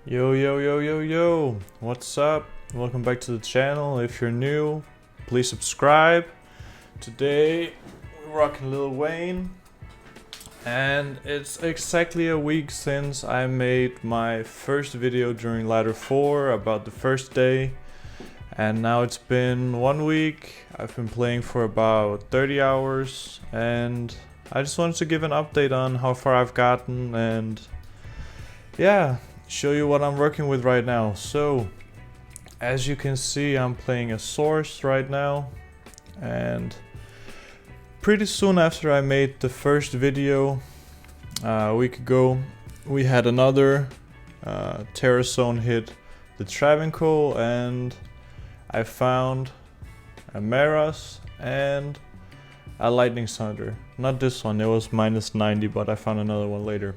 Yo, yo, yo, yo, yo, what's up? Welcome back to the channel. If you're new, please subscribe. Today, we're rocking Lil Wayne. And it's exactly a week since I made my first video during Ladder 4 about the first day. And now it's been 1 week. I've been playing for about 30 hours. And I just wanted to give an update on how far I've gotten and yeah, show you what I'm working with right now. So as you can see, I'm playing a Sorc right now, and pretty soon after I made the first video a week ago, we had another terror zone hit the Travancore, and I found a Maras and a Lightning Thunder. Not this one, it was minus 90, but I found another one later.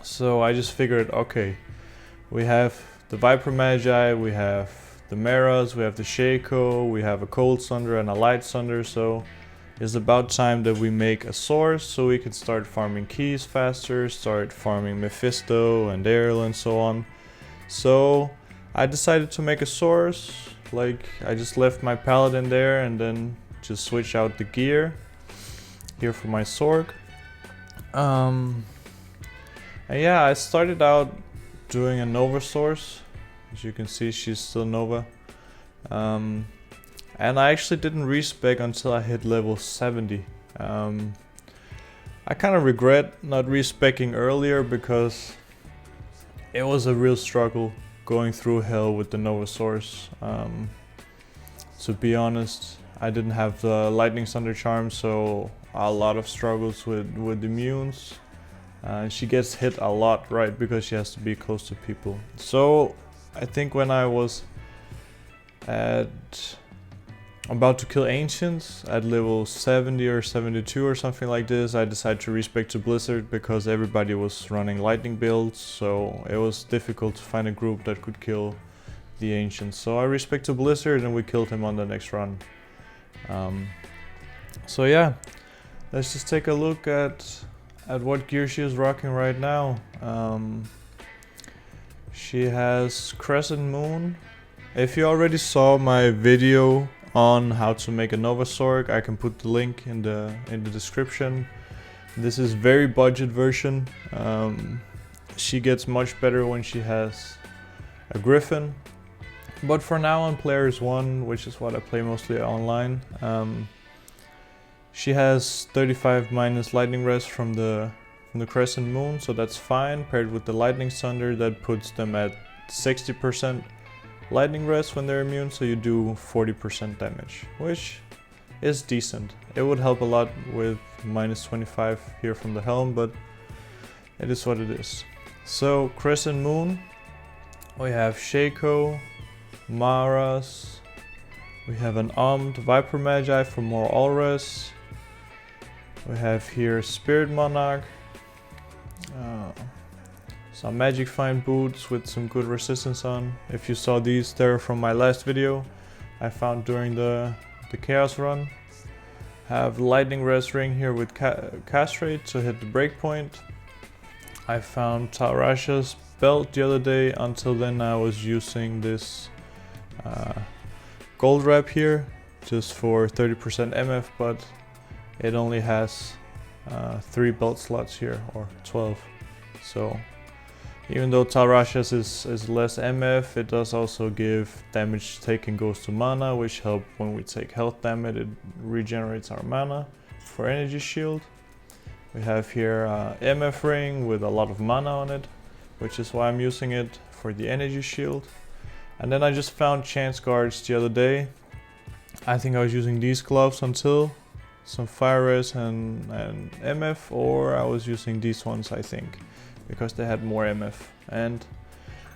So I just figured, okay, we have the Viper Magi, we have the Maras, we have the Shaco, we have a Cold Thunder and a Light Thunder, so it's about time that we make a source so we can start farming keys faster, start farming Mephisto and Daryl and so on. So I decided to make a source, like I just left my Paladin there and then just switch out the gear here for my Sorc. And yeah, I started out doing a Nova source. As you can see, she's still Nova. And I actually didn't respec until I hit level 70. I kind of regret not respecing earlier because it was a real struggle going through hell with the Nova source. To be honest, I didn't have the Lightning Thunder charm, so a lot of struggles with immunes. She gets hit a lot, right, because she has to be close to people. So I think when I was about to kill Ancients at level 70 or 72 or something like this, I decided to respec to Blizzard because everybody was running lightning builds, so it was difficult to find a group that could kill the Ancients. So I respec to Blizzard and we killed him on the next run. So yeah, let's just take a look at what gear she is rocking right now. She has Crescent Moon. If you already saw my video on how to make a Nova Sorc, I can put the link in the description. This is very budget version. She gets much better when she has a Griffin. But for now on Players 1, which is what I play mostly online, she has 35 minus lightning rest from the Crescent Moon, so that's fine. Paired with the Lightning Thunder, that puts them at 60% lightning rest when they're immune, so you do 40% damage, which is decent. It would help a lot with minus 25 here from the helm, but it is what it is. So Crescent Moon, we have Shaco, Maras, we have an Viper Magi for more all-res. We have here Spirit Monarch, some Magic Find boots with some good resistance on. If you saw these, they're from my last video I found during the Chaos run. Have Lightning Res Ring here with Castrate to hit the breakpoint. I found Tarasha's belt the other day. Until then I was using this gold wrap here just for 30% MF, but it only has 3 belt slots here, or 12. So even though Tarasha's is less MF, it does also give damage taken goes to mana, which help when we take health damage. It regenerates our mana for energy shield. We have here MF ring with a lot of mana on it, which is why I'm using it for the energy shield. And then I just found chance guards the other day. I think I was using these gloves until some fire res and MF, or I was using these ones, I think, because they had more MF. And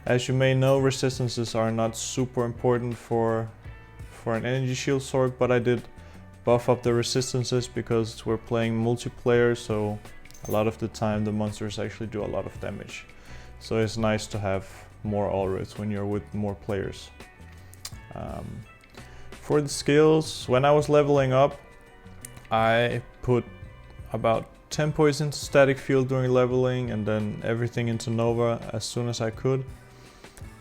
as you may know, resistances are not super important for an energy shield Sorc, but I did buff up the resistances because we're playing multiplayer, so a lot of the time the monsters actually do a lot of damage. So it's nice to have more all-reds when you're with more players. For the skills, when I was leveling up, I put about 10 points into static field during leveling and then everything into Nova as soon as I could.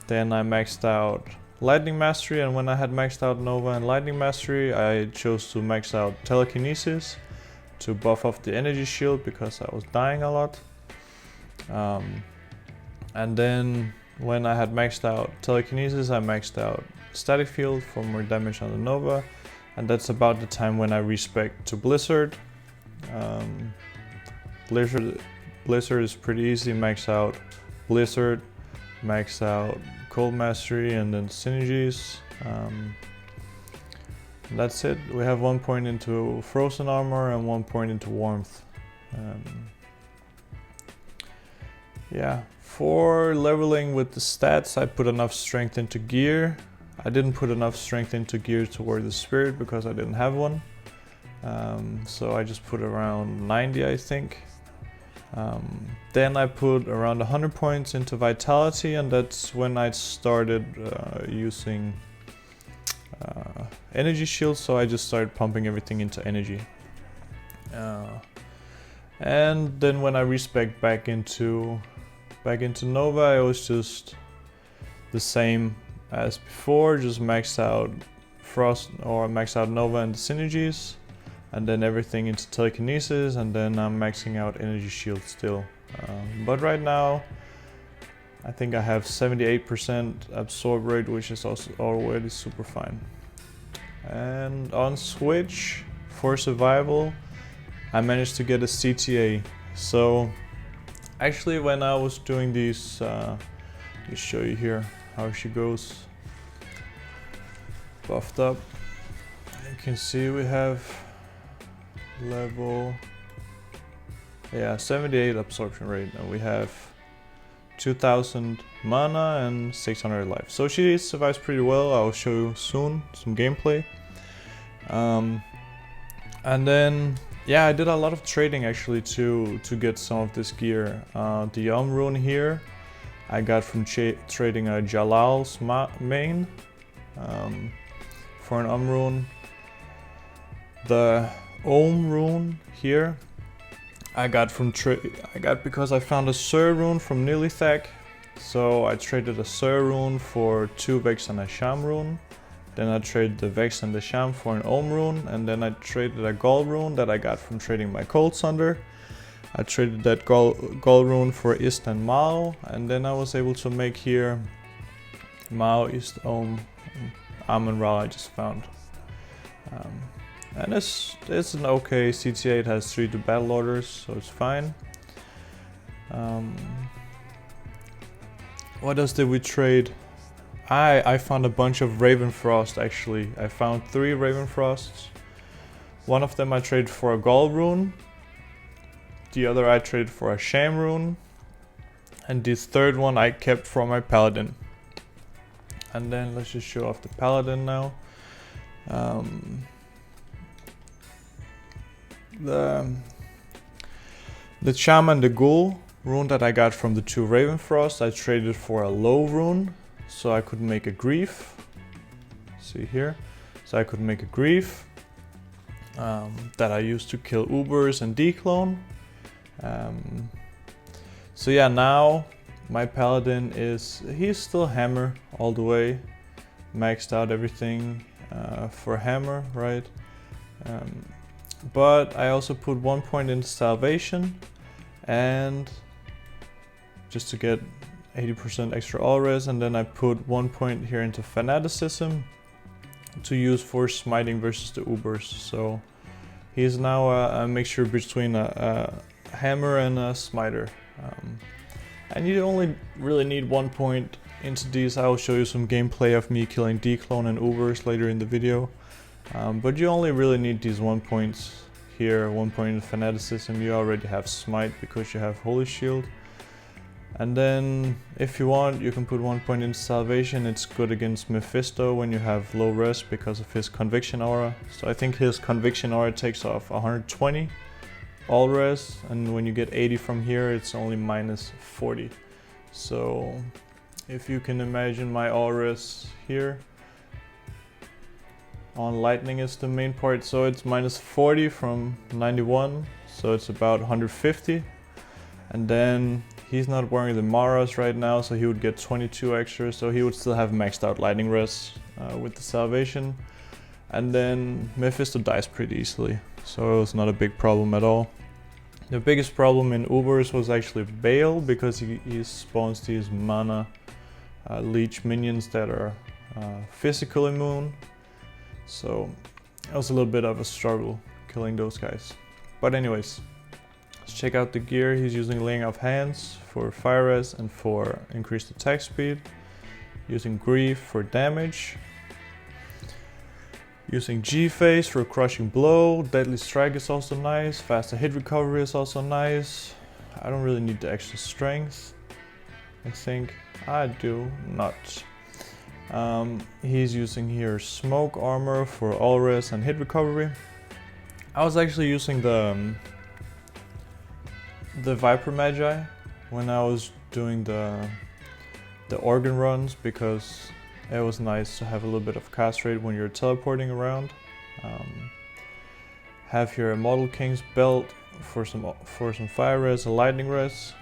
Then I maxed out Lightning Mastery, and when I had maxed out Nova and Lightning Mastery, I chose to max out Telekinesis to buff off the energy shield because I was dying a lot. And then when I had maxed out Telekinesis, I maxed out Static Field for more damage on the Nova, and that's about the time when I respec to Blizzard. Blizzard is pretty easy. Max out Blizzard, max out Cold Mastery, and then synergies. That's it. We have 1 point into Frozen Armor and 1 point into Warmth. Yeah, for leveling with the stats, I put enough strength into gear. I didn't put enough strength into gear toward the spirit because I didn't have one. So I just put around 90, I think. Then I put around 100 points into vitality, and that's when I started using energy shields, so I just started pumping everything into energy. And then when I respec back into Nova, it was just the same as before, just maxed out Frost or maxed out Nova and the synergies, and then everything into Telekinesis, and then I'm maxing out energy shield still. But right now I think I have 78% absorb rate, which is also already super fine. And on Switch for survival, I managed to get a CTA. So actually when I was doing these, let me show you here how she goes. Buffed up. You can see we have level 78 absorption rate, and we have 2000 mana and 600 life. So she survives pretty well. I'll show you soon some gameplay. And then yeah, I did a lot of trading actually to get some of this gear. The rune here I got from trading a Jalal's main for an rune. The rune here I got from because I found a Sur rune from Nilithak. So I traded a Sur rune for 2 Vex and a Sham rune. Then I traded the Vex and the Sham for an rune, and then I traded a Gall rune that I got from trading my Cold Sunder. I traded that Gall rune for Ist and Mao, and then I was able to make here Mao, Ist, Amon Ra I just found. And it's an okay CTA. It has 3 to battle orders, so it's fine. What else did we trade? I found a bunch of Ravenfrost actually. I found 3 Ravenfrosts. One of them I traded for a Gall rune. The other I traded for a Sham rune. And this third one I kept for my Paladin. And then let's just show off the Paladin now. The Sham and the Ghoul rune that I got from the 2 Ravenfrost, I traded for a low rune, so I could make a Grief. See here, so I could make a Grief that I used to kill Ubers+D-Clone. So yeah, now my Paladin he's still hammer all the way, maxed out everything for hammer, right? But I also put 1 point into Salvation, and just to get 80% extra all res, and then I put 1 point here into Fanaticism to use for smiting versus the Ubers. So he's now a mixture between a hammer and a smiter. And you only really need 1 point into these. I will show you some gameplay of me killing D-Clone and Ubers later in the video. But you only really need these 1 points here, 1 point in Fanaticism. You already have Smite because you have Holy Shield. And then if you want, you can put 1 point into Salvation. It's good against Mephisto when you have low res because of his Conviction Aura. So I think his Conviction Aura takes off 120 all res, and when you get 80 from here, it's only minus 40. So if you can imagine my all res here, on lightning is the main part, so it's minus 40 from 91, so it's about 150. And then He's not wearing the Maras right now, so he would get 22 extra, so he would still have maxed out lightning res with the salvation. And then Mephisto dies pretty easily, so it was not a big problem at all. The biggest problem in Ubers was actually Bale, because he spawns these mana leech minions that are physical immune. So it was a little bit of a struggle killing those guys. But anyways, let's check out the gear. He's using Laying of Hands for fire res and for increased attack speed. Using Grief for damage. Using G-Phase for Crushing Blow. Deadly Strike is also nice. Faster hit recovery is also nice. I don't really need the extra strength. I think I do not. He's using here Smoke Armor for all res and hit recovery. I was actually using the Viper Magi when I was doing the organ runs, because it was nice to have a little bit of cast rate when you're teleporting around. Have here a Model King's Belt for some fire res and lightning res.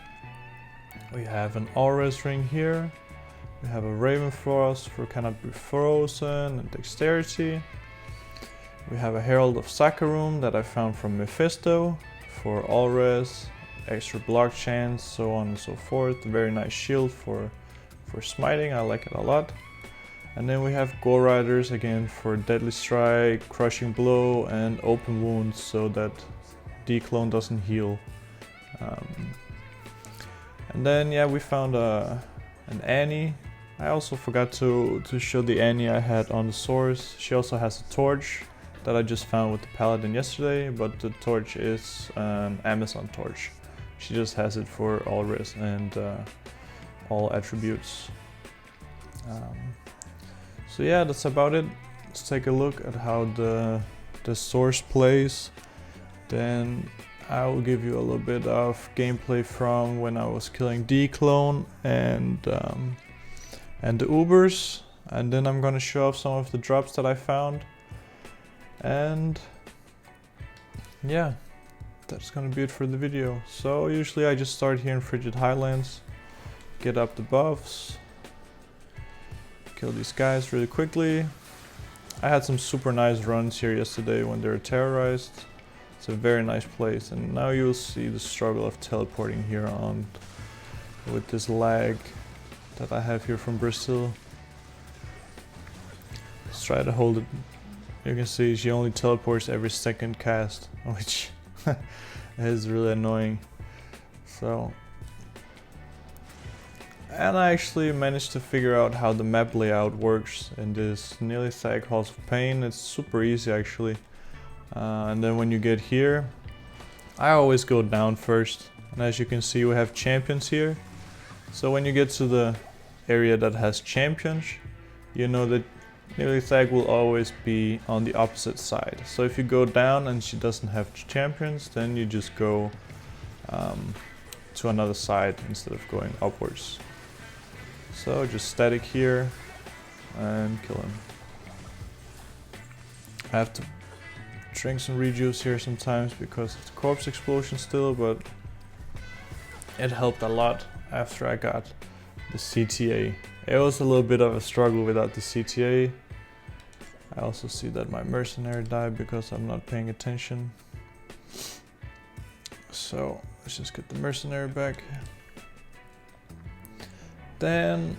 We have an all res ring here. We have a Raven Frost for cannot be frozen and dexterity. We have a Herald of Sakarum that I found from Mephisto for all res, extra block chance, so on and so forth. A very nice shield for smiting, I like it a lot. And then we have Gore Riders again for Deadly Strike, Crushing Blow and Open Wounds, so that D-Clone doesn't heal. And then yeah, we found an Annie. I also forgot to show the Annie I had on the source. She also has a torch that I just found with the Paladin yesterday, but the torch is an Amazon torch. She just has it for all res and all attributes. So yeah, that's about it. Let's take a look at how the source plays. Then I will give you a little bit of gameplay from when I was killing D-Clone and the Ubers. And then I'm gonna show off some of the drops that I found. And yeah, that's gonna be it for the video. So usually I just start here in Frigid Highlands, get up the buffs, kill these guys really quickly. I had some super nice runs here yesterday when they were terrorized. It's a very nice place, and now you'll see the struggle of teleporting here on with this lag that I have here from Brazil. Let's try to hold it. You can see she only teleports every second cast, which is really annoying. So, and I actually managed to figure out how the map layout works in this Nilithag Halls of Pain. It's super easy actually. And then when you get here, I always go down first. And as you can see, we have champions here. So when you get to the area that has champions, you know that Nilithag will always be on the opposite side. So if you go down and she doesn't have champions, then you just go to another side instead of going upwards. So just static here and kill him. I have to drink some rejuice here sometimes because of the corpse explosion still, but it helped a lot after I got the CTA. It was a little bit of a struggle without the CTA. I also see that my mercenary died because I'm not paying attention. So let's just get the mercenary back. Then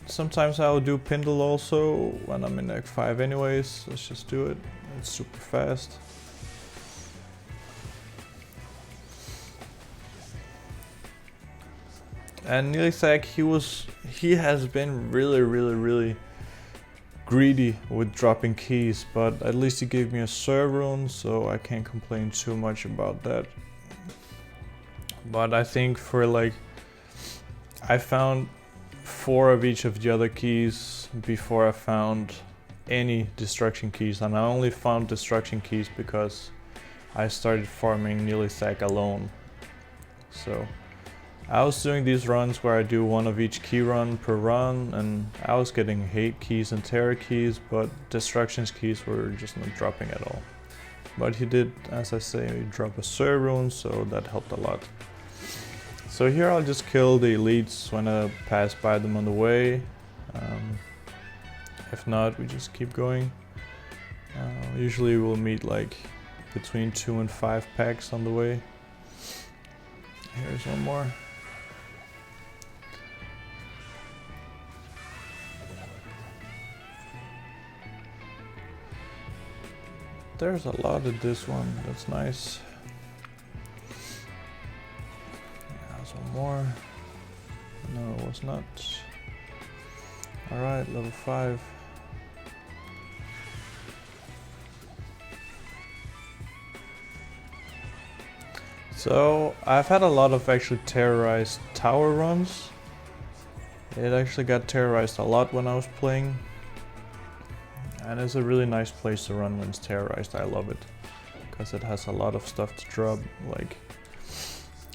sometimes I'll do Pindle also when I'm in Act 5 anyways. Let's just do it. It's super fast. And Nilithag, he has been really greedy with dropping keys, but at least he gave me a serve rune, so I can't complain too much about that. But I think for like, I found 4 of each of the other keys before I found any destruction keys, and I only found destruction keys because I started farming Nilithag alone. So I was doing these runs where I do 1 of each key run per run, and I was getting hate keys and terror keys, but destructions keys were just not dropping at all. But he did, as I say, drop a serve rune, so that helped a lot. So here I'll just kill the elites when I pass by them on the way. If not, we just keep going. Usually we'll meet like between 2 and 5 packs on the way. Here's one more. There's a lot of this one, that's nice. There's one more. No, it was not. Alright, level 5. So, I've had a lot of actually terrorized tower runs. It actually got terrorized a lot when I was playing. And it's a really nice place to run when it's terrorized. I love it. Because it has a lot of stuff to drop. Like,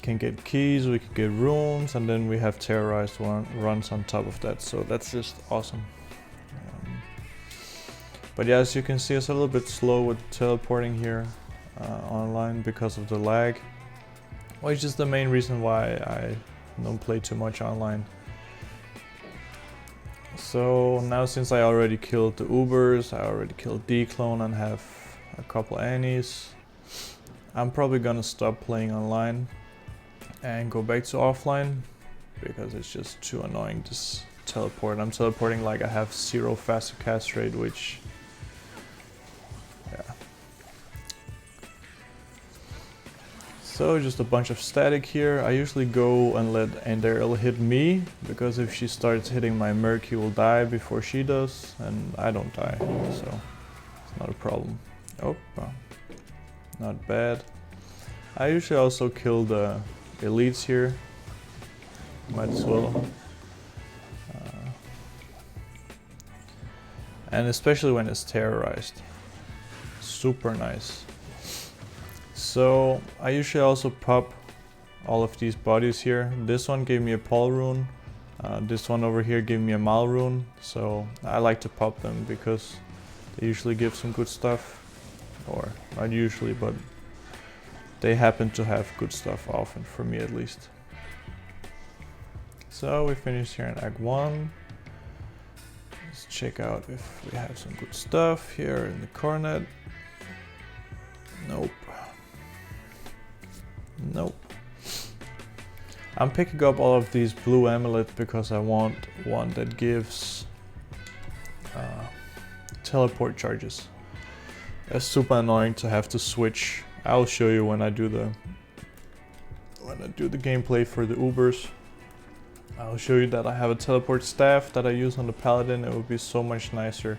can get keys, we can get runes, and then we have terrorized runs on top of that. So that's just awesome. But yeah, as you can see, it's a little bit slow with teleporting here online because of the lag. Which is the main reason why I don't play too much online. So now, since I already killed the Ubers, I already killed D-Clone and have a couple Annies, I'm probably gonna stop playing online and go back to offline because it's just too annoying to teleport. I'm teleporting like I have 0 faster cast rate, which, yeah. So just a bunch of static here. I usually go and let Enderil hit me, because if she starts hitting my merc, he will die before she does, and I don't die, so it's not a problem. Oh, not bad. I usually also kill the elites here. Might as well. And especially when it's terrorized. Super nice. So I usually also pop all of these bodies here. This one gave me a Paul rune. This one over here gave me a Mal rune. So I like to pop them because they usually give some good stuff. Or not usually, but they happen to have good stuff often, for me at least. So we finished here in Act 1. Let's check out if we have some good stuff here in the Coronet. Nope. Nope. I'm picking up all of these blue amulets because I want one that gives teleport charges. It's super annoying to have to switch. I'll show you when I do the gameplay for the Ubers. I'll show you that I have a teleport staff that I use on the Paladin. It would be so much nicer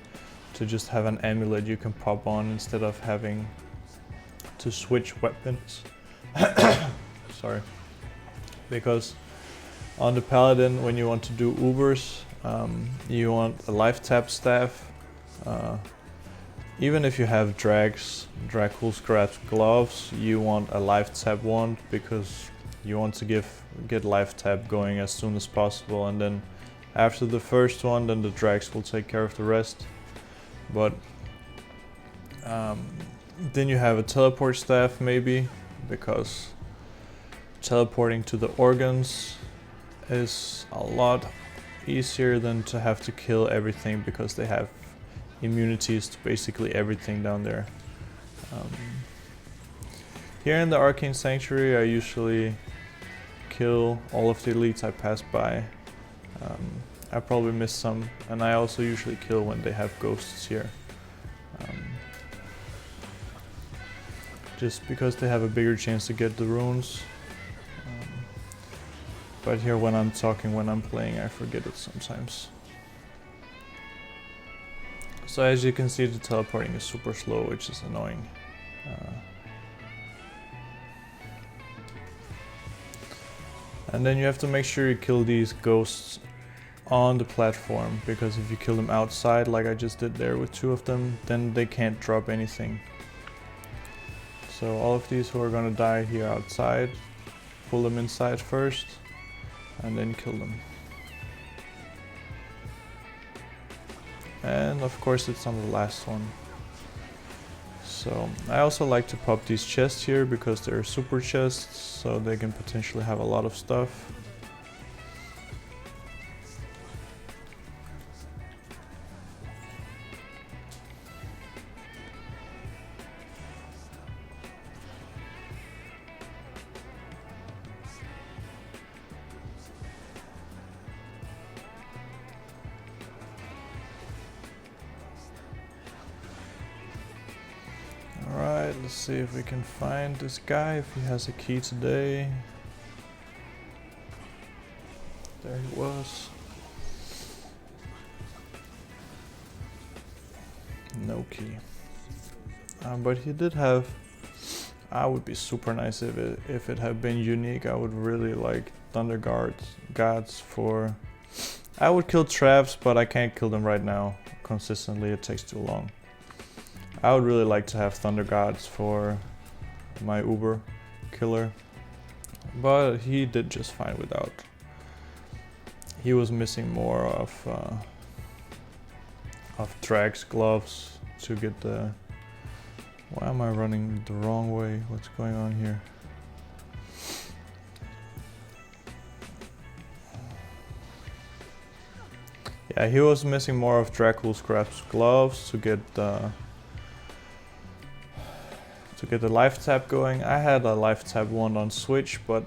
to just have an amulet you can pop on instead of having to switch weapons. Sorry. Because on the Paladin, when you want to do Ubers, you want a life tap staff. Even if you have Dracula's Grasp gloves, you want a life tap wand because you want to get life tap going as soon as possible, and then after the first one, then the Dracs will take care of the rest. But then you have a teleport staff maybe, because teleporting to the organs is a lot easier than to have to kill everything, because they have immunities to basically everything down there. Here in the Arcane Sanctuary, I usually kill all of the elites I pass by. I probably miss some, and I also usually kill when they have ghosts here. Just because they have a bigger chance to get the runes. But here when I'm playing, I forget it sometimes. So as you can see, the teleporting is super slow, which is annoying. And then you have to make sure you kill these ghosts on the platform, because if you kill them outside, like I just did there with 2 of them, then they can't drop anything. So all of these who are gonna die here outside, pull them inside first, and then kill them. And of course it's on the last one. So I also like to pop these chests here because they're super chests, so they can potentially have a lot of stuff. Alright, let's see if we can find this guy, if he has a key today. There he was. No key. But he did have... I would be super nice if it had been unique. I would really like Thunder Gods for... I would kill traps, but I can't kill them right now. Consistently, it takes too long. I would really like to have Thunder Gods for my Uber killer, but he did just fine without. He was missing more of Drax gloves to get the... Why am I running the wrong way? What's going on here? Yeah, he was missing more of Dracula's gloves to get the life tap going. I had a life tap wand on Switch, but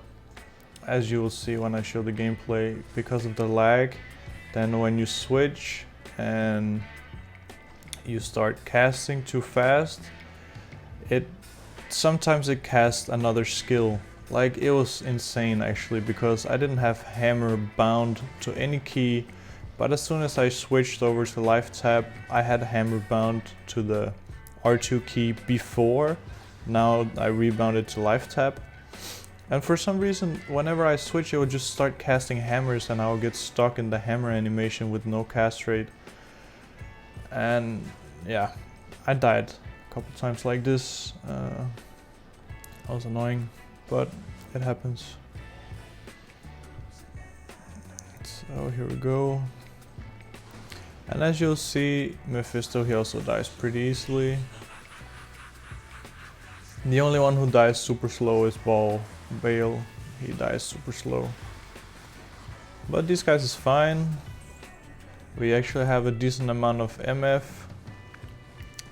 as you will see when I show the gameplay, because of the lag, then when you switch and you start casting too fast, sometimes it casts another skill. Like, it was insane actually, because I didn't have hammer bound to any key, but as soon as I switched over to life tap, I had hammer bound to the R2 key before. Now I rebounded to life tap, and for some reason whenever I switch it would just start casting hammers and I would get stuck in the hammer animation with no cast rate. And yeah, I died a couple times like this. That was annoying, but it happens. So here we go. And as you'll see, Mephisto, he also dies pretty easily. The only one who dies super slow is Bale. He dies super slow. But these guys is fine. We actually have a decent amount of MF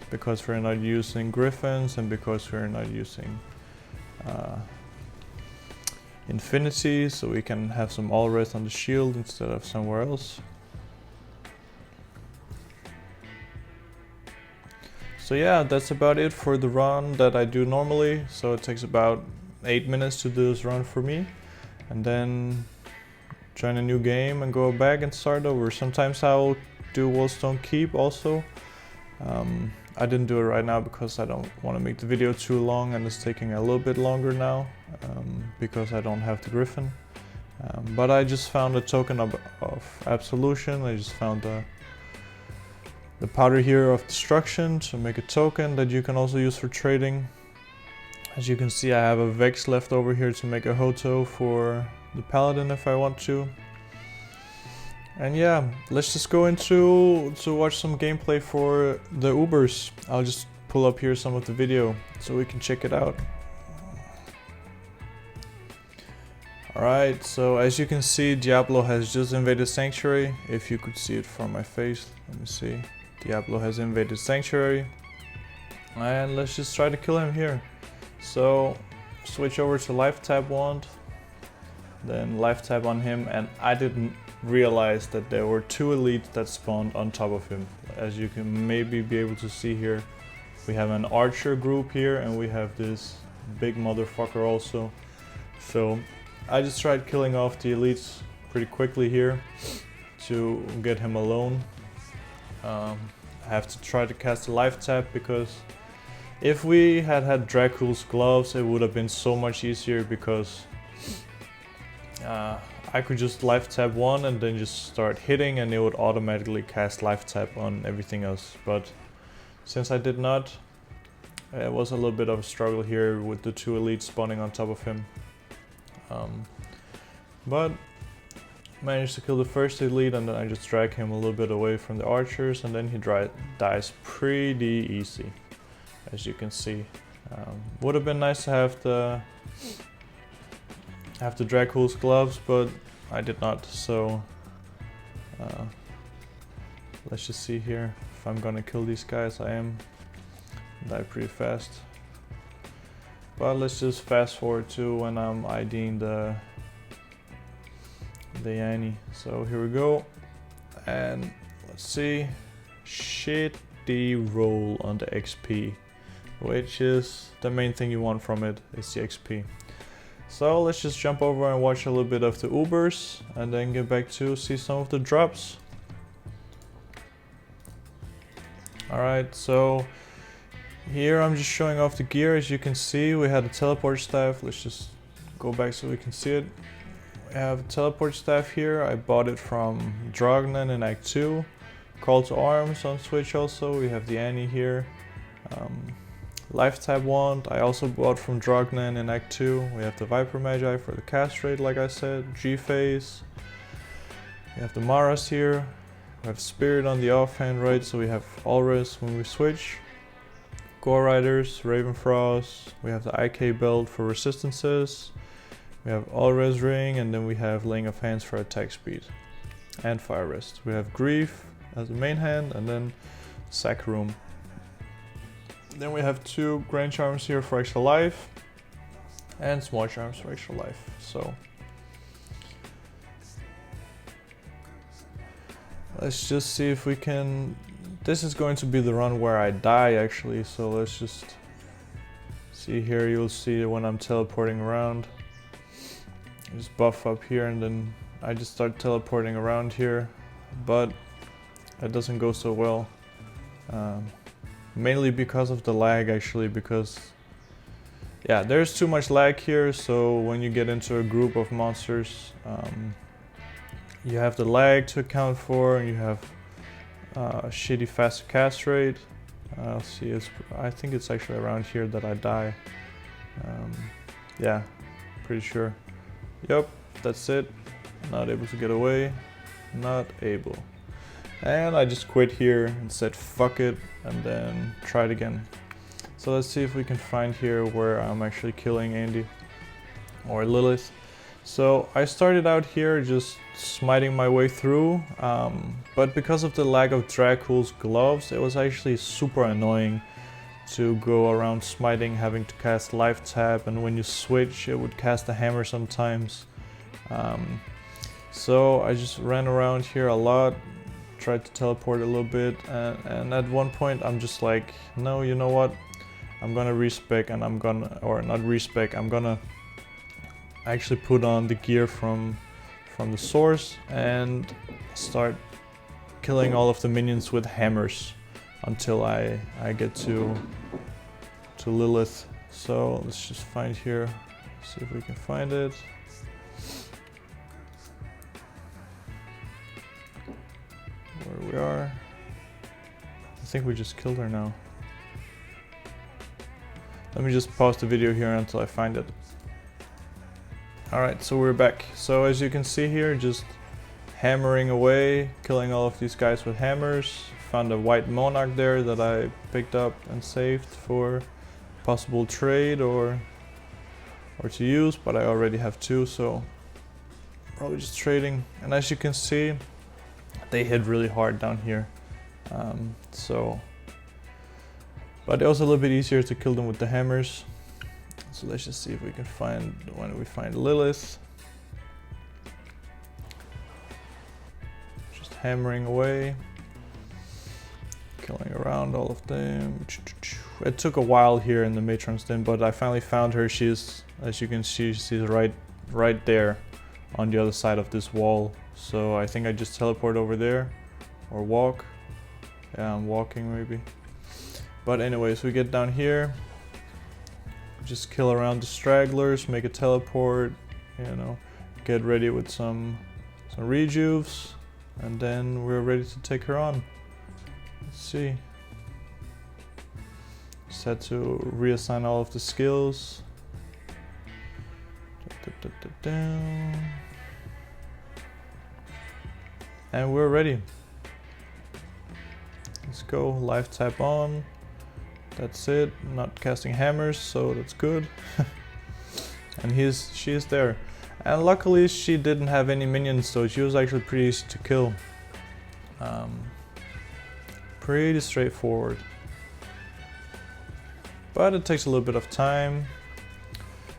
because we're not using Griffins and because we're not using Infinity, so we can have some all res on the shield instead of somewhere else. So yeah, that's about it for the run that I do normally. So it takes about 8 minutes to do this run for me, and then join a new game and go back and start over. Sometimes I'll do Wallstone Keep also. I didn't do it right now because I don't want to make the video too long, and it's taking a little bit longer now because I don't have the Griffin. But I just found a token of Absolution. I just found the powder here of destruction to make a token that you can also use for trading. As you can see, I have a Vex left over here to make a Hoto for the Paladin if I want to. And yeah, let's just go into to watch some gameplay for the Ubers. I'll just pull up here some of the video so we can check it out. Alright, so as you can see, Diablo has just invaded Sanctuary. If you could see it from my face, let me see. Diablo has invaded Sanctuary, and let's just try to kill him here. So switch over to life tap wand, then life tap on him, and I didn't realize that there were 2 elites that spawned on top of him. As you can maybe be able to see here, we have an archer group here and we have this big motherfucker also. So I just tried killing off the elites pretty quickly here to get him alone. I have to try to cast a life tap because if we had Dracula's gloves, it would have been so much easier, because I could just life tap one and then just start hitting and it would automatically cast life tap on everything else. But since I did not, it was a little bit of a struggle here with the 2 elites spawning on top of him. But managed to kill the first elite, and then I just drag him a little bit away from the archers, and then he dies pretty easy. as you can see. Would have been nice to have the Dracula's gloves, but I did not. So let's just see here if I'm gonna kill these guys. I am. Die pretty fast. But let's just fast forward to when I'm IDing the Yanni. So here we go. And let's see. Shitty roll on the XP, which is the main thing you want from it, is the XP. So let's just jump over and watch a little bit of the Ubers and then get back to see some of the drops. Alright, so here I'm just showing off the gear. As you can see, we had a teleport staff. Let's just go back so we can see it. We have a teleport staff here. I bought it from Drognen in Act 2. Call to Arms on Switch also. We have the Annie here. Life Tab wand I also bought from Drognen in Act 2. We have the Viper Magi for the cast rate, like I said. G-Phase. We have the Maras here. We have Spirit on the offhand, right? So we have Alres when we switch. Gore Riders, Ravenfrost. We have the IK belt for resistances. We have Alres ring, and then we have Laying of Hands for attack speed and fire rest. We have Grief as the main hand, and then Sack Room. Then we have 2 Grand Charms here for extra life and Small Charms for extra life. So let's just see if we can. This is going to be the run where I die actually, so let's just see here. You'll see when I'm teleporting around. I just buff up here and then I just start teleporting around here, but it doesn't go so well. Mainly because of the lag actually, because yeah, there's too much lag here. So when you get into a group of monsters, you have the lag to account for, and you have a shitty fast cast rate. I'll see, I think it's actually around here that I die. Yeah, pretty sure. Yep, that's it. Not able to get away. Not able. And I just quit here and said fuck it, and then tried again. So let's see if we can find here where I'm actually killing Andy or Lilith. So I started out here just smiting my way through, but because of the lack of Dracula's gloves, it was actually super annoying to go around smiting, having to cast Life Tap, and when you switch it would cast a hammer sometimes. So I just ran around here a lot, tried to teleport a little bit, and at one point I'm just like, no, you know what, I'm gonna respec, and I'm gonna, or not respec, I'm gonna actually put on the gear from the source and start killing all of the minions with hammers until I get to Lilith. So let's just find here, see if we can find it. Where we are. I think we just killed her now. Let me just pause the video here until I find it. Alright, so we're back. So as you can see here, just hammering away, killing all of these guys with hammers. Found a white monarch there that I picked up and saved for possible trade or to use, but I already have 2, so probably just trading. And as you can see, they hit really hard down here. But it was a little bit easier to kill them with the hammers. So let's just see if we can find, when we find Lilith. Just hammering away. Killing around all of them. It took a while here in the Matron's Den, but I finally found her. She's, as you can see, she's right there on the other side of this wall. So I think I just teleport over there or walk. Yeah, I'm walking maybe. But anyways, we get down here. Just kill around the stragglers, make a teleport, you know, get ready with some rejuves, and then we're ready to take her on. Let's see. Just had to reassign all of the skills. And we're ready. Let's go, life tap on. That's it. Not casting hammers, so that's good. And she is there. And luckily she didn't have any minions, so she was actually pretty easy to kill. Pretty straightforward. But it takes a little bit of time.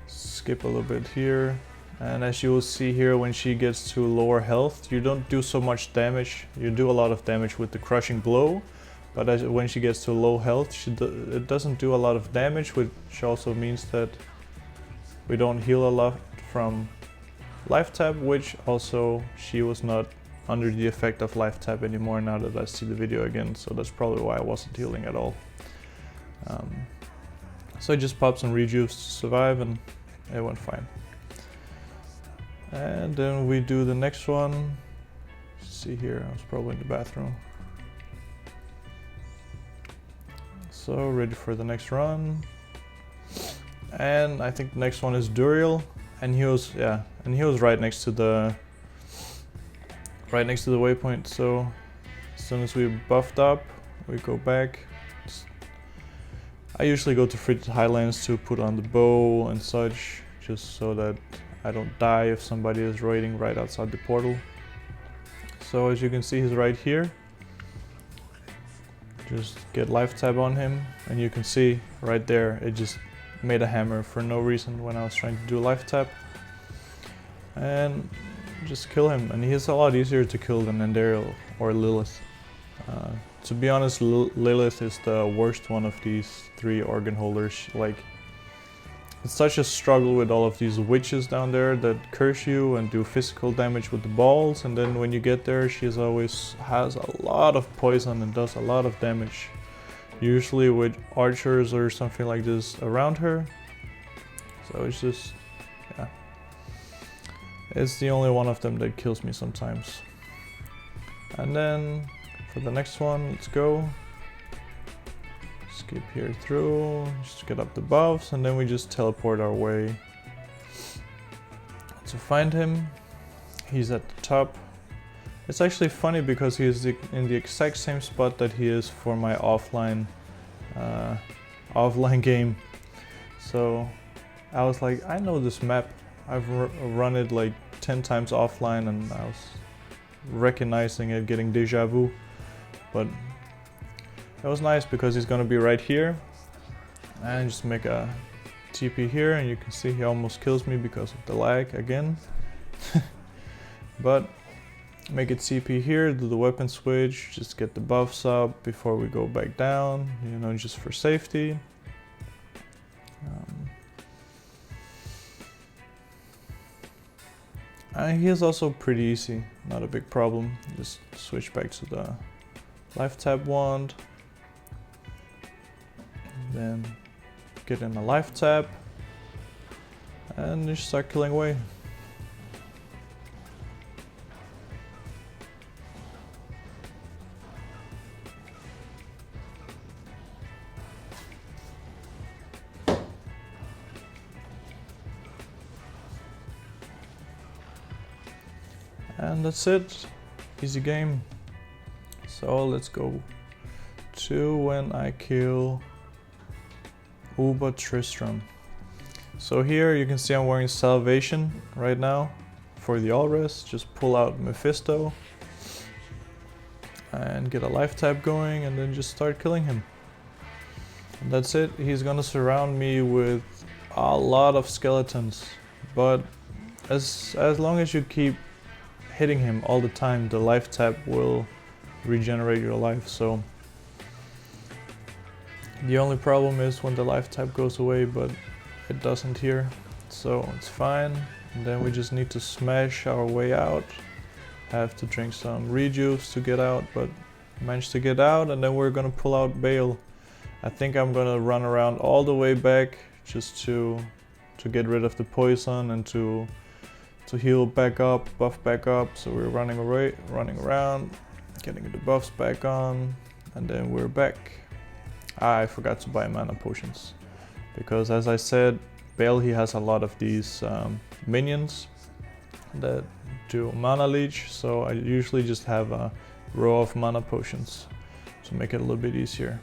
Skip a little bit here. And as you will see here, when she gets to lower health, you don't do so much damage. You do a lot of damage with the crushing blow, but when she gets to low health, it doesn't do a lot of damage, which also means that we don't heal a lot from life tap, which also she was not under the effect of life tap anymore now that I see the video again, so that's probably why I wasn't healing at all. So I just popped some rejuves to survive and it went fine. And then we do the next one. See here, I was probably in the bathroom. So ready for the next run. And I think the next one is Duriel, and he was right next to the waypoint. So as soon as we buffed up, we go back. I usually go to Frigid Highlands to put on the bow and such, just so that I don't die if somebody is raiding right outside the portal. So as you can see, he's right here. Just get life tab on him, and you can see right there, it just made a hammer for no reason when I was trying to do life tap. And just kill him, and he's a lot easier to kill than Andariel or Lilith. To be honest, Lilith is the worst one of these three organ holders. Like, it's such a struggle with all of these witches down there that curse you and do physical damage with the balls, and then when you get there, she always has a lot of poison and does a lot of damage. Usually with archers or something like this around her. So it's just, yeah. It's the only one of them that kills me sometimes. And then for the next one, let's go. Skip here through, just get up the buffs, and then we just teleport our way to find him. He's at the top. It's actually funny because he is in the exact same spot that he is for my offline game. So I was like, I know this map. I've run it like 10 times offline, and I was recognizing it, getting deja vu. But that was nice because he's gonna be right here, and just make a TP here, and you can see he almost kills me because of the lag again. But make it CP here, do the weapon switch, just get the buffs up before we go back down, you know, just for safety. He is also pretty easy, not a big problem. Just switch back to the life tab wand. Then get in a life tab and just start killing away. And that's it, easy game. So let's go to when I kill Uber Tristram. So here you can see I'm wearing Salvation right now for the all rest. Just pull out Mephisto and get a life tab going, and then just start killing him. And that's it. He's gonna surround me with a lot of skeletons, but as long as you keep hitting him all the time, the life tab will regenerate your life. So the only problem is when the life tab goes away, but it doesn't here, so it's fine. And then we just need to smash our way out. Have to drink some rejuves to get out, but managed to get out, and then we're gonna pull out Bale. I think I'm gonna run around all the way back just to get rid of the poison and to heal back up, buff back up. So we're running around, getting the buffs back on, and then we're back. I forgot to buy mana potions, because as I said, Bale, he has a lot of these minions that do mana leech, so I usually just have a row of mana potions to make it a little bit easier.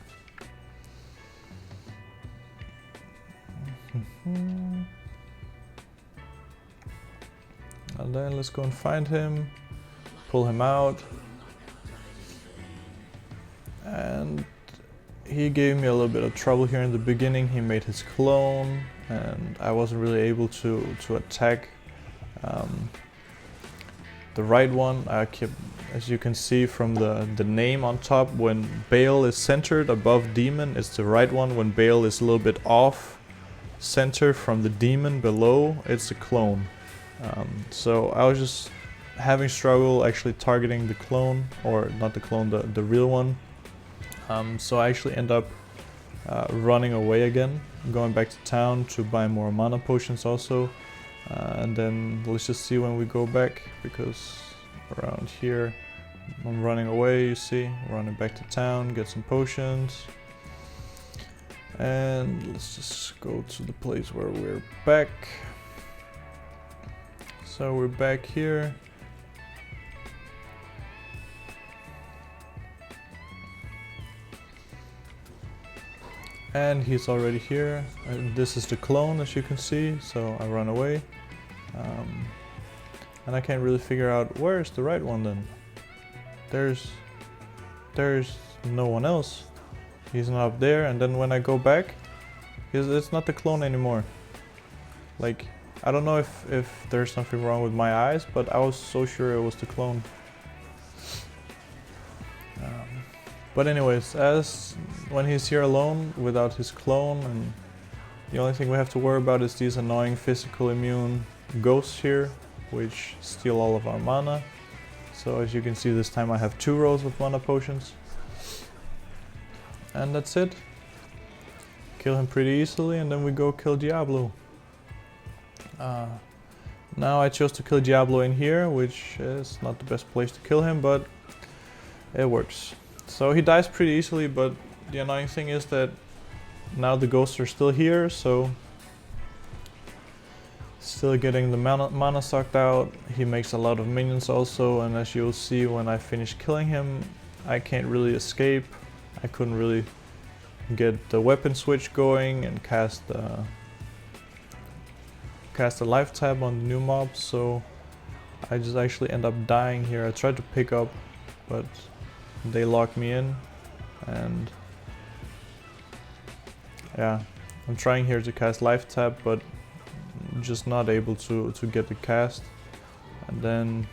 And then let's go and find him, pull him out. And he gave me a little bit of trouble here in the beginning. He made his clone and I wasn't really able to attack the right one. I kept, as you can see from the name on top, when Baal is centered above demon, it's the right one. When Baal is a little bit off center from the demon below, it's the clone. So I was just having struggle actually targeting the clone, or not the clone, the real one. So I actually end up running away again, going back to town to buy more mana potions also. And then let's just see when we go back, because around here I'm running away, you see, running back to town, get some potions. And let's just go to the place where we're back. So we're back here. And he's already here. And this is the clone, as you can see, so I run away. And I can't really figure out where's the right one then. There's no one else. He's not up there, and then when I go back, it's not the clone anymore. Like, I don't know if there's something wrong with my eyes, but I was so sure it was the clone. But anyways, as when he's here alone without his clone, and the only thing we have to worry about is these annoying physical immune ghosts here, which steal all of our mana. So as you can see, this time I have 2 rows of mana potions. And that's it. Kill him pretty easily, and then we go kill Diablo. Now I chose to kill Diablo in here, which is not the best place to kill him, but it works. So he dies pretty easily, but the annoying thing is that now the ghosts are still here, so still getting the mana sucked out. He makes a lot of minions also, and as you'll see when I finish killing him, I can't really escape. I couldn't really get the weapon switch going and cast the life tab on the new mob, so I just actually end up dying here. I tried to pick up, but they locked me in, and yeah, I'm trying here to cast life tab, but I'm just not able to get the cast, and then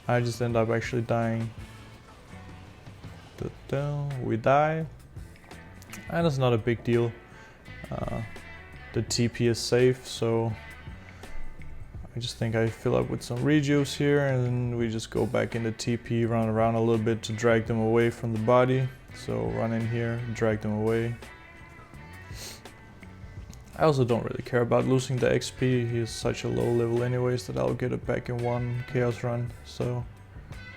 I just end up actually dying. We die, and it's not a big deal. The TP is safe, so I just think I fill up with some rejuice here, and then we just go back in the TP, run around a little bit to drag them away from the body. So run in here, drag them away. I also don't really care about losing the XP. He's such a low level anyways that I'll get it back in one chaos run. So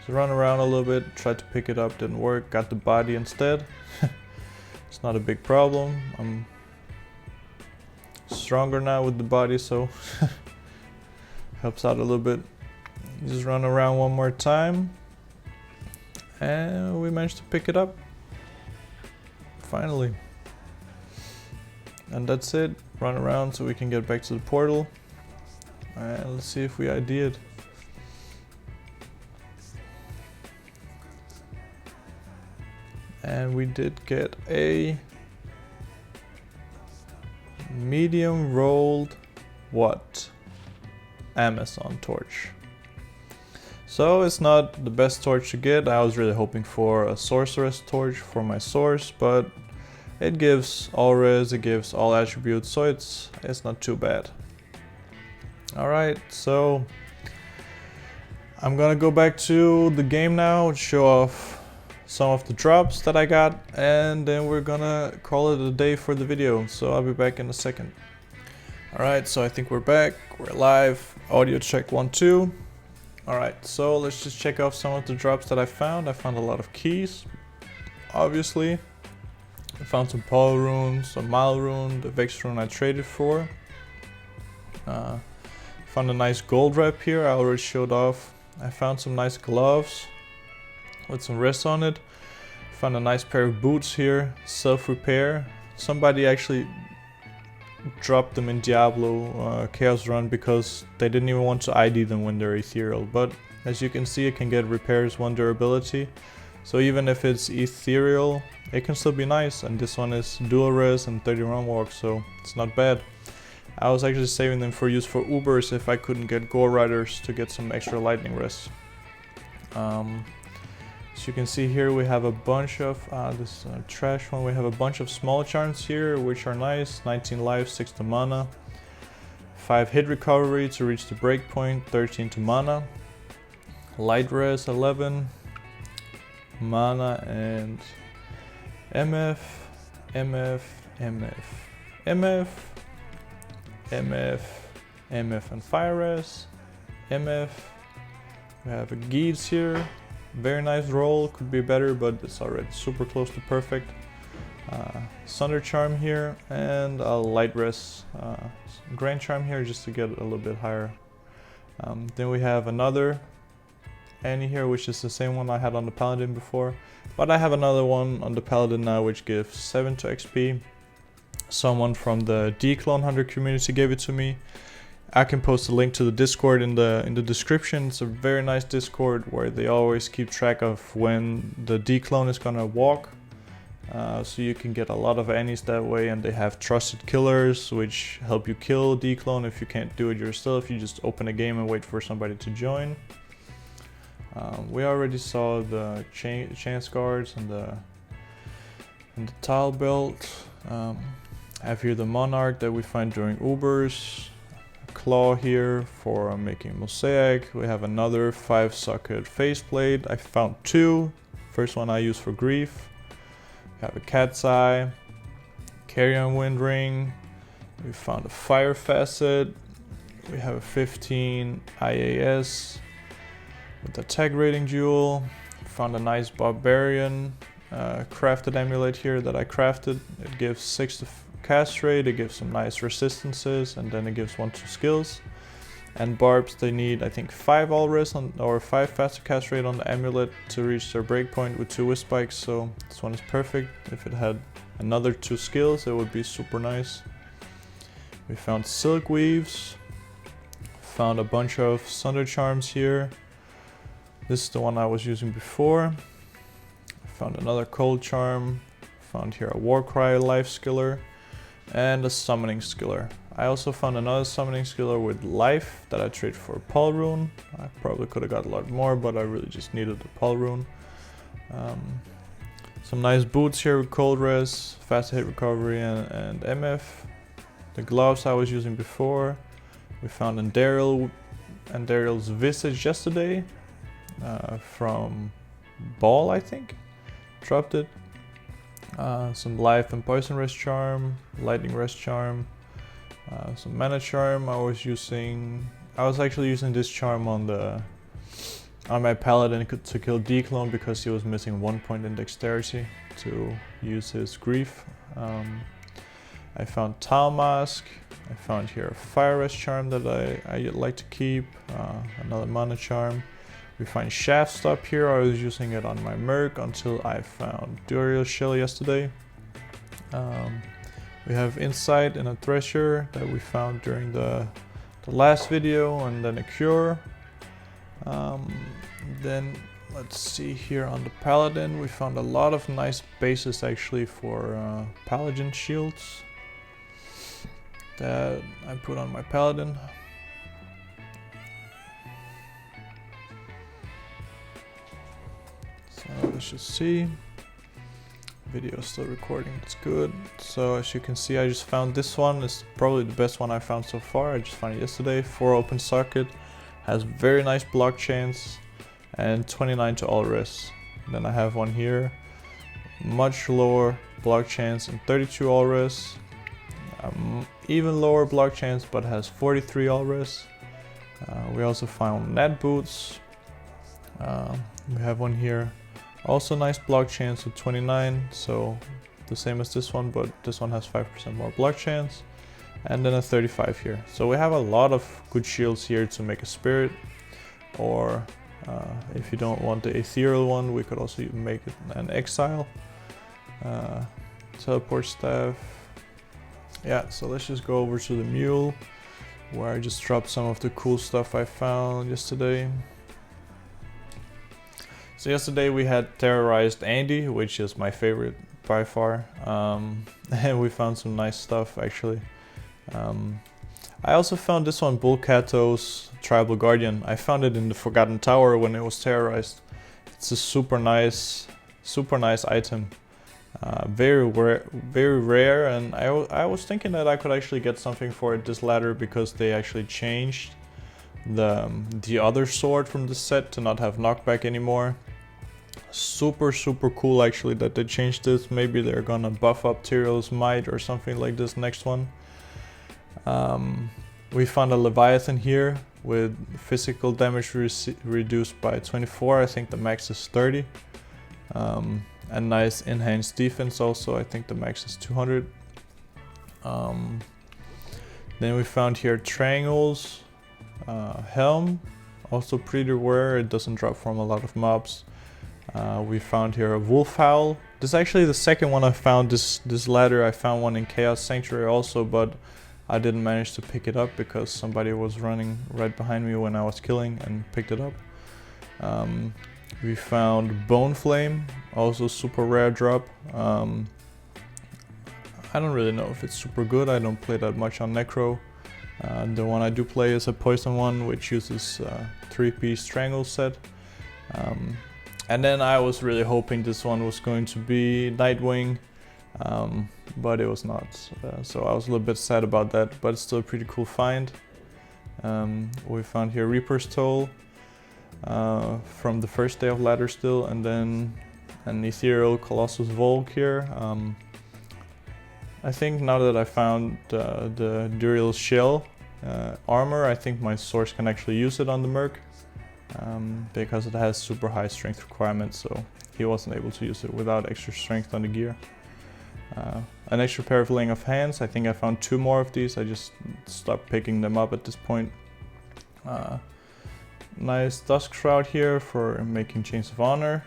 run around a little bit, tried to pick it up, didn't work, got the body instead. It's not a big problem. I'm stronger now with the body, so helps out a little bit. Just run around one more time, and we managed to pick it up finally. And that's it. Run around so we can get back to the portal, and let's see if we ID it. And we did get a medium rolled what? Amazon torch. So it's not the best torch to get. I was really hoping for a sorceress torch for my source, but it gives all res, it gives all attributes, so it's not too bad. Alright, so I'm gonna go back to the game now, show off some of the drops that I got, and then we're gonna call it a day for the video, so I'll be back in a second. Alright, so I think we're back, we're live, audio check 1, 2. Alright, so let's just check off some of the drops that I found. I found a lot of keys, obviously. I found some Paul runes, some Mile rune, the Vex rune I traded for. Found a nice gold wrap here, I already showed off. I found some nice gloves with some rest on it. Found a nice pair of boots here, self-repair. Somebody actually dropped them in Diablo Chaos Run because they didn't even want to ID them when they're ethereal. But as you can see, it can get repairs 1 durability. So even if it's ethereal, it can still be nice. And this one is dual res and 30 run walk, so it's not bad. I was actually saving them for use for Ubers if I couldn't get Gore Riders to get some extra lightning res. As you can see here, we have a bunch of this trash one. We have a bunch of small charms here, which are nice. 19 life, 6 to mana, 5 hit recovery to reach the breakpoint, 13 to mana, light res 11, mana, and MF, MF, MF, MF, MF, MF, and fire res, MF. We have a Geeds here. Very nice roll, could be better, but it's already super close to perfect. Sunder Charm here, and a light res Grand Charm here just to get a little bit higher. Then we have another Annie here, which is the same one I had on the Paladin before, but I have another one on the Paladin now which gives 7 to XP. Someone from the D-Clone Hunter community gave it to me. I can post a link to the Discord in the description. It's a very nice Discord where they always keep track of when the D-Clone is gonna walk. So you can get a lot of Annies that way, and they have trusted killers which help you kill D-Clone if you can't do it yourself. You just open a game and wait for somebody to join. We already saw the chance guards and the tile belt. I have here the Monarch that we find during Ubers. Claw here for making mosaic. We have another 5-socket faceplate. I found 2. First one I use for grief. We have a cat's eye, carrion wind ring. We found a fire facet. We have a 15 IAS with a tag rating jewel. Found a nice barbarian crafted amulet here that I crafted. It gives 6 to cast rate, it gives some nice resistances, and then it gives 1 to skills. And barbs, they need I think 5 all res or 5 faster cast rate on the amulet to reach their breakpoint with 2 wisp spikes, so this one is perfect. If it had another 2 skills, it would be super nice. We found silk weaves, found a bunch of sunder charms here. This is the one I was using before. Found another cold charm, found here a warcry life skiller, and a summoning skiller. I also found another summoning skiller with life that I traded for a Paul rune. I probably could have got a lot more, but I really just needed the Paul rune. Some nice boots here with cold res, fast hit recovery, and MF. The gloves I was using before. We found Andaryl's visage yesterday from Ball, I think. Dropped it. Some life and poison rest charm, lightning rest charm, some mana charm. I was actually using this charm on my Paladin to kill D-Clone because he was missing 1 point in dexterity to use his grief. I found Tau Mask. I found here a fire rest charm that I like to keep, another mana charm. We find Shaft Stop here. I was using it on my Merc until I found Duriel Shell yesterday. We have Insight and a Thresher that we found during the last video, and then a Cure. Then let's see here on the Paladin, we found a lot of nice bases actually for Paladin shields that I put on my Paladin. So let's just see. Video is still recording, it's good. So as you can see, I just found this one. It's probably the best one I found so far. I just found it yesterday. 4 open socket, has very nice block chance, and 29 to all res. Then I have one here, much lower block chance and 32 all res. Even lower block chance, but has 43 all res. We also found net boots. We have one here. Also nice block chance with 29, so the same as this one, but this one has 5% more block chance. And then a 35 here. So we have a lot of good shields here to make a spirit, or if you don't want the ethereal one, we could also make it an exile. Teleport staff, yeah, so let's just go over to the mule, where I just dropped some of the cool stuff I found yesterday. So yesterday we had terrorized Andy, which is my favorite by far, and we found some nice stuff actually. I also found this one, Bullcato's Tribal Guardian. I found it in the Forgotten Tower when it was terrorized. It's a super nice item. Very rare, and I was thinking that I could actually get something for it this ladder, because they actually changed the other sword from the set to not have knockback anymore. Super cool actually that they changed this. Maybe they're gonna buff up Tyrell's might or something like this next one. We found a Leviathan here with physical damage reduced by 24. I think the max is 30. A nice enhanced defense also. I think the max is 200. Then we found here Triangle's helm, also pretty rare. It doesn't drop from a lot of mobs. We found here a wolf howl. This is actually the second one I found this ladder. I found one in Chaos Sanctuary also, but I didn't manage to pick it up because somebody was running right behind me when I was killing and picked it up. We found Bone Flame, also super rare drop. I don't really know if it's super good. I don't play that much on Necro. The one I do play is a poison one, which uses 3-piece Strangle set. And then I was really hoping this one was going to be Nightwing, but it was not. So I was a little bit sad about that, but it's still a pretty cool find. We found here Reaper's Toll from the first day of ladder still, and then an Ethereal Colossus Volk here. I think now that I found the Duriel Shell armor, I think my source can actually use it on the Merc. Because it has super high strength requirements, so he wasn't able to use it without extra strength on the gear. An extra pair of Laying of Hands. I think I found 2 more of these. I just stopped picking them up at this point. Nice Dusk Shroud here for making Chains of Honor.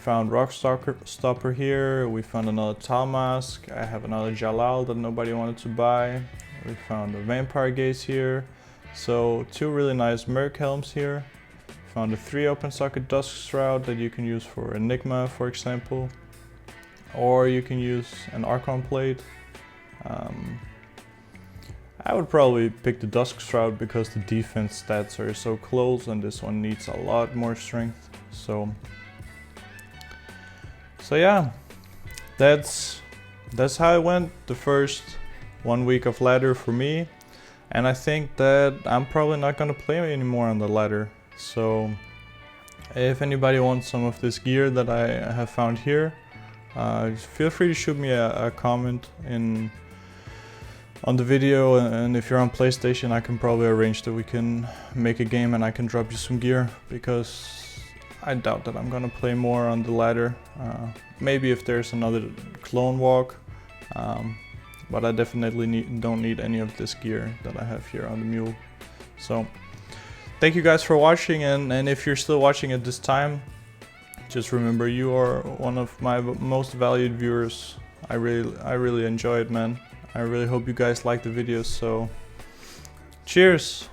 Found Rock Stopper here. We found another Tal Mask. I have another Jalal that nobody wanted to buy. We found a Vampire Gaze here. So 2 really nice Merc helms here. Found a 3 open socket Dusk Shroud that you can use for Enigma, for example. Or you can use an Archon Plate. I would probably pick the Dusk Shroud because the defense stats are so close and this one needs a lot more strength. So yeah, that's how it went the first 1 week of ladder for me. And I think that I'm probably not gonna play anymore on the ladder. So if anybody wants some of this gear that I have found here, feel free to shoot me a comment on the video, and if you're on PlayStation I can probably arrange that we can make a game and I can drop you some gear, because I doubt that I'm gonna play more on the ladder. Maybe if there's another clone walk. But I definitely don't need any of this gear that I have here on the mule. So thank you guys for watching, and if you're still watching at this time, just remember you are one of my most valued viewers. I really enjoy it, man. I really hope you guys like the videos, so cheers!